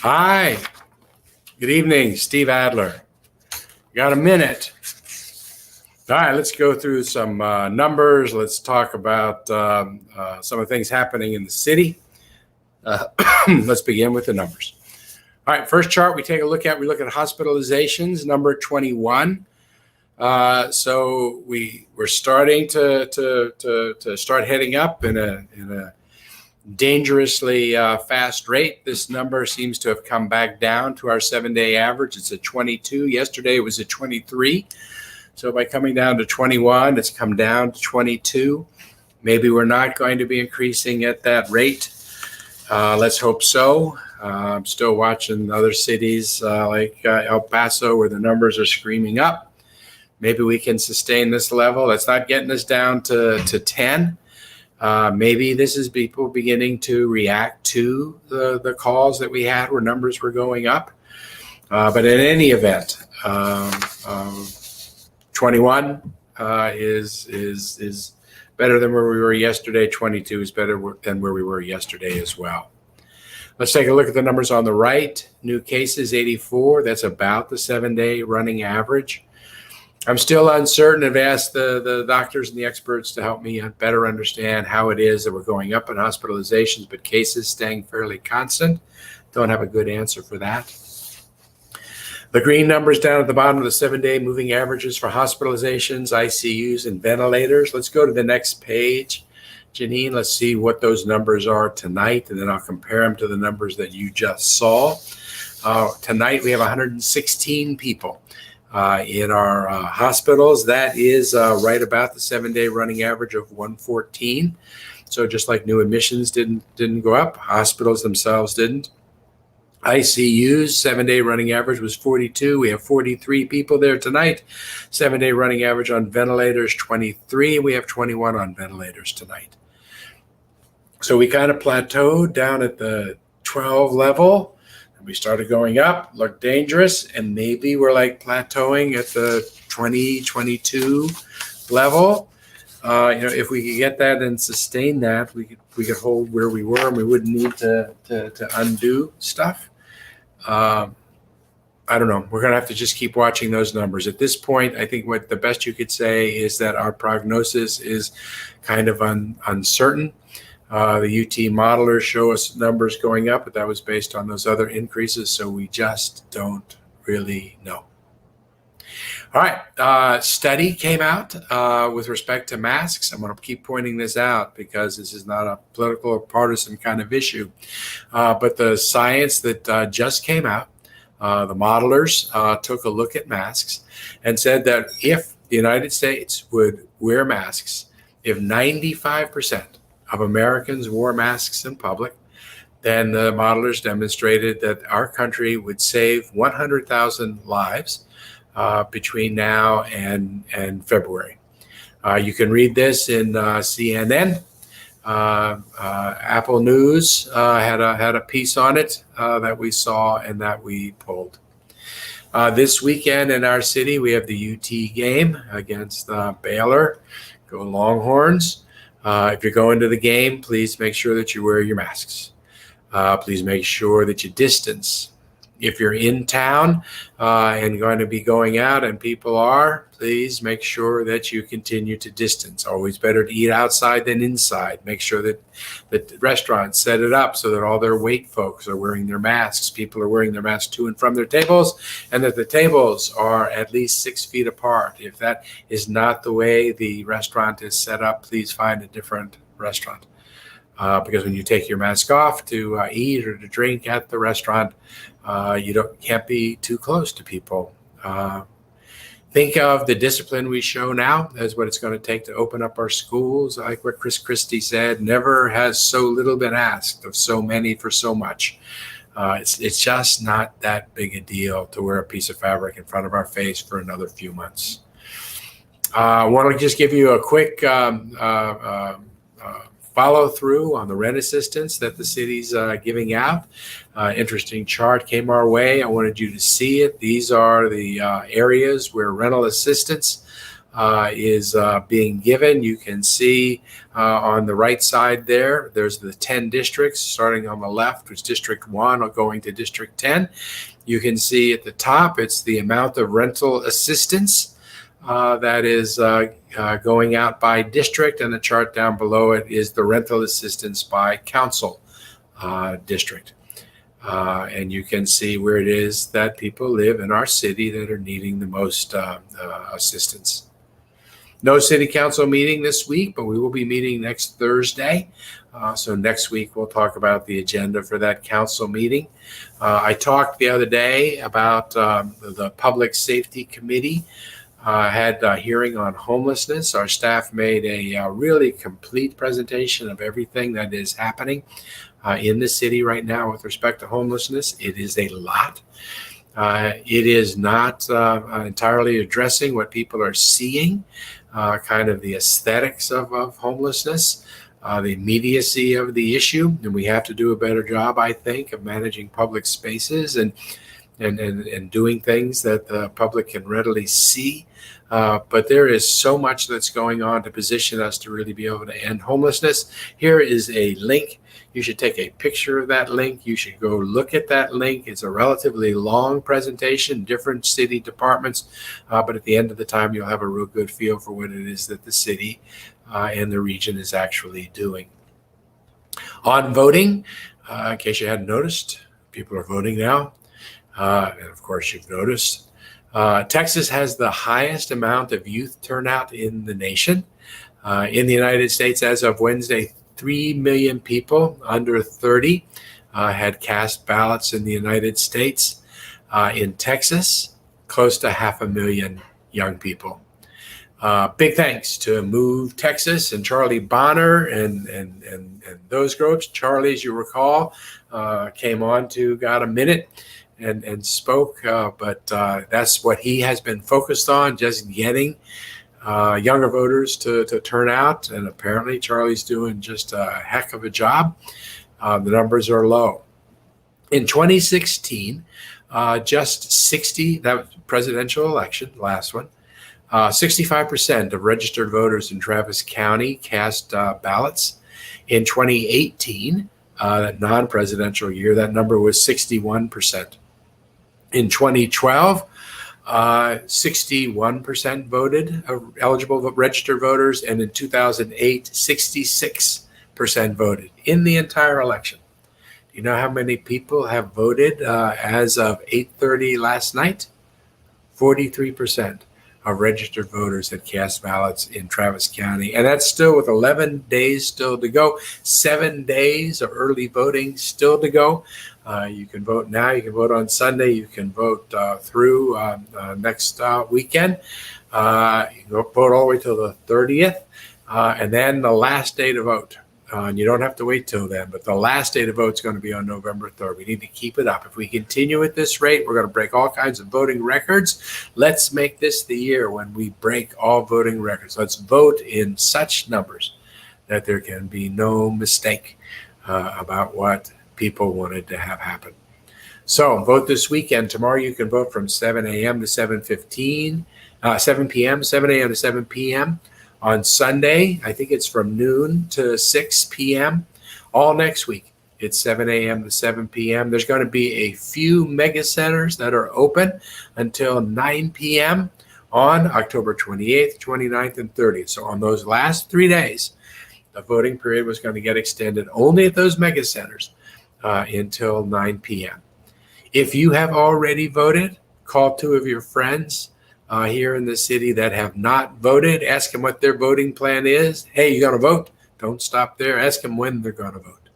Hi, good evening, Steve Adler. Got a minute? All right, let's go through some numbers. Let's talk about some of the things happening in the city. Let's begin with the numbers. All right, first chart we take a look at, we look at hospitalizations, number 21. So we're starting to start heading up in a dangerously fast rate. This number seems to have come back down to our 7-day average. It's at 22. Yesterday it was at 23. So by coming down to 21, it's come down to 22. Maybe we're not going to be increasing at that rate. Let's hope so. I'm still watching other cities like El Paso where the numbers are screaming up. Maybe we can sustain this level. That's not getting us down to 10. Maybe this is people beginning to react to the calls that we had where numbers were going up. But in any event, 21 is better than where we were yesterday. 22 is better than where we were yesterday as well. Let's take a look at the numbers on the right. New cases, 84. That's about the 7-day running average. I'm still uncertain. I've asked the doctors and the experts to help me better understand how it is that we're going up in hospitalizations, but cases staying fairly constant. Don't have a good answer for that. The green numbers down at the bottom of the 7-day moving averages for hospitalizations, ICUs, and ventilators. Let's go to the next page. Janine, let's see what those numbers are tonight, and then I'll compare them to the numbers that you just saw. Tonight we have 116 people in our hospitals. That is right about the 7-day running average of 114. So just like new admissions didn't go up, hospitals themselves didn't. ICUs, 7-day running average was 42. We have 43 people there tonight. 7-day running average on ventilators, 23. We have 21 on ventilators tonight. So we kind of plateaued down at the 12 level. We started going up, looked dangerous, and maybe we're like plateauing at the 20, 22 level. If we could get that and sustain that, we could hold where we were and we wouldn't need to undo stuff. I don't know. We're going to have to just keep watching those numbers. At this point, I think what the best you could say is that our prognosis is kind of uncertain. The UT modelers show us numbers going up, but that was based on those other increases, so we just don't really know. All right, study came out with respect to masks. I'm going to keep pointing this out because this is not a political or partisan kind of issue. But the science that just came out, the modelers took a look at masks and said that if the United States would wear masks, if 95% of Americans wore masks in public, then the modelers demonstrated that our country would save 100,000 lives between now and February. You can read this in CNN. Apple News had a piece on it that we saw and that we pulled. This weekend in our city, we have the UT game against Baylor. Go Longhorns. If you're going to the game, please make sure that you wear your masks. Please make sure that you distance. If you're in town and going to be going out and people are, please make sure that you continue to distance. Always better to eat outside than inside. Make sure that the restaurants set it up so that all their wait folks are wearing their masks. People are wearing their masks to and from their tables, and that the tables are at least 6 feet apart. If that is not the way the restaurant is set up, please find a different restaurant. Because when you take your mask off to eat or to drink at the restaurant, you can't be too close to people. Think of the discipline we show now as what it's going to take to open up our schools. Like what Chris Christie said, never has so little been asked of so many for so much. It's just not that big a deal to wear a piece of fabric in front of our face for another few months. I want to just give you a quick follow through on the rent assistance that the city's giving out. Interesting chart came our way. I wanted you to see it. These are the areas where rental assistance is being given. You can see on the right side there's the 10 districts. Starting on the left was District 1 or going to District 10. You can see at the top, it's the amount of rental assistance that is going out by district, and the chart down below it is the rental assistance by council district. And you can see where it is that people live in our city that are needing the most assistance. No city council meeting this week, but we will be meeting next Thursday. So next week we'll talk about the agenda for that council meeting. I talked the other day about the Public Safety Committee had a hearing on homelessness. Our staff made a really complete presentation of everything that is happening in the city right now with respect to homelessness. It is a lot. It is not entirely addressing what people are seeing, kind of the aesthetics of homelessness, the immediacy of the issue. And we have to do a better job, I think, of managing public spaces and doing things that the public can readily see. But there is so much that's going on to position us to really be able to end homelessness. Here is a link. You should take a picture of that link. You should go look at that link. It's a relatively long presentation, different city departments, but at the end of the time, you'll have a real good feel for what it is that the city and the region is actually doing. On voting, in case you hadn't noticed, people are voting now. And of course, you've noticed, Texas has the highest amount of youth turnout in the nation. In the United States, as of Wednesday, 3 million people under 30 had cast ballots in the United States. In Texas, close to 500,000 young people. Big thanks to Move Texas and Charlie Bonner and those groups. Charlie, as you recall, came on to Got a Minute and spoke, but that's what he has been focused on, just getting younger voters to turn out. And apparently Charlie's doing just a heck of a job. The numbers are low. In 2016, just 60, that was presidential election, last one, 65% of registered voters in Travis County cast ballots. In 2018, that non-presidential year, that number was 61%. In 2012, 61% voted, eligible registered voters, and in 2008, 66% voted in the entire election. Do you know how many people have voted as of 8:30 last night? 43% of registered voters had cast ballots in Travis County, and that's still with 11 days still to go, 7 days of early voting still to go. You can vote now. You can vote on Sunday. You can vote through next weekend. You can vote all the way till the 30th, and then the last day to vote. And you don't have to wait till then, but the last day to vote is going to be on November 3rd. We need to keep it up. If we continue at this rate, we're going to break all kinds of voting records. Let's make this the year when we break all voting records. Let's vote in such numbers that there can be no mistake about what people wanted to have happen. So vote this weekend. Tomorrow you can vote from 7 a.m. to 7 p.m., 7 a.m. to 7 p.m. On Sunday, I think it's from noon to 6 p.m. All next week, it's 7 a.m. to 7 p.m. There's going to be a few mega centers that are open until 9 p.m. on October 28th, 29th, and 30th. So on those last 3 days, the voting period was going to get extended only at those mega centers until 9 p.m. If you have already voted, call 2 of your friends here in the city that have not voted. Ask them what their voting plan is. Hey, you going to vote? Don't stop there. Ask them when they're going to vote.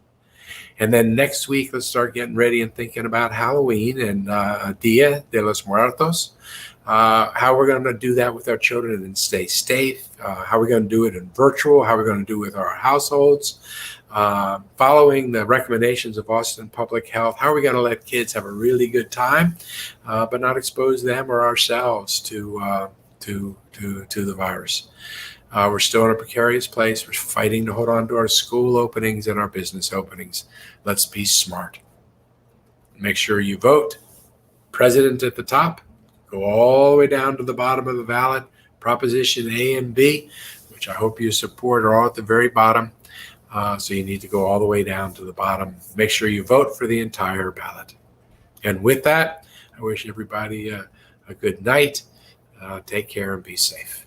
And then next week, let's start getting ready and thinking about Halloween and Dia de los Muertos, how we're going to do that with our children and stay safe, how we're going to do it in virtual, how we're going to do it with our households, following the recommendations of Austin Public Health. How are we going to let kids have a really good time, but not expose them or ourselves to the virus? We're still in a precarious place. We're fighting to hold on to our school openings and our business openings. Let's be smart. Make sure you vote. President at the top. Go all the way down to the bottom of the ballot. Proposition A and B, which I hope you support, are all at the very bottom. So you need to go all the way down to the bottom. Make sure you vote for the entire ballot. And with that, I wish everybody a good night. Take care and be safe.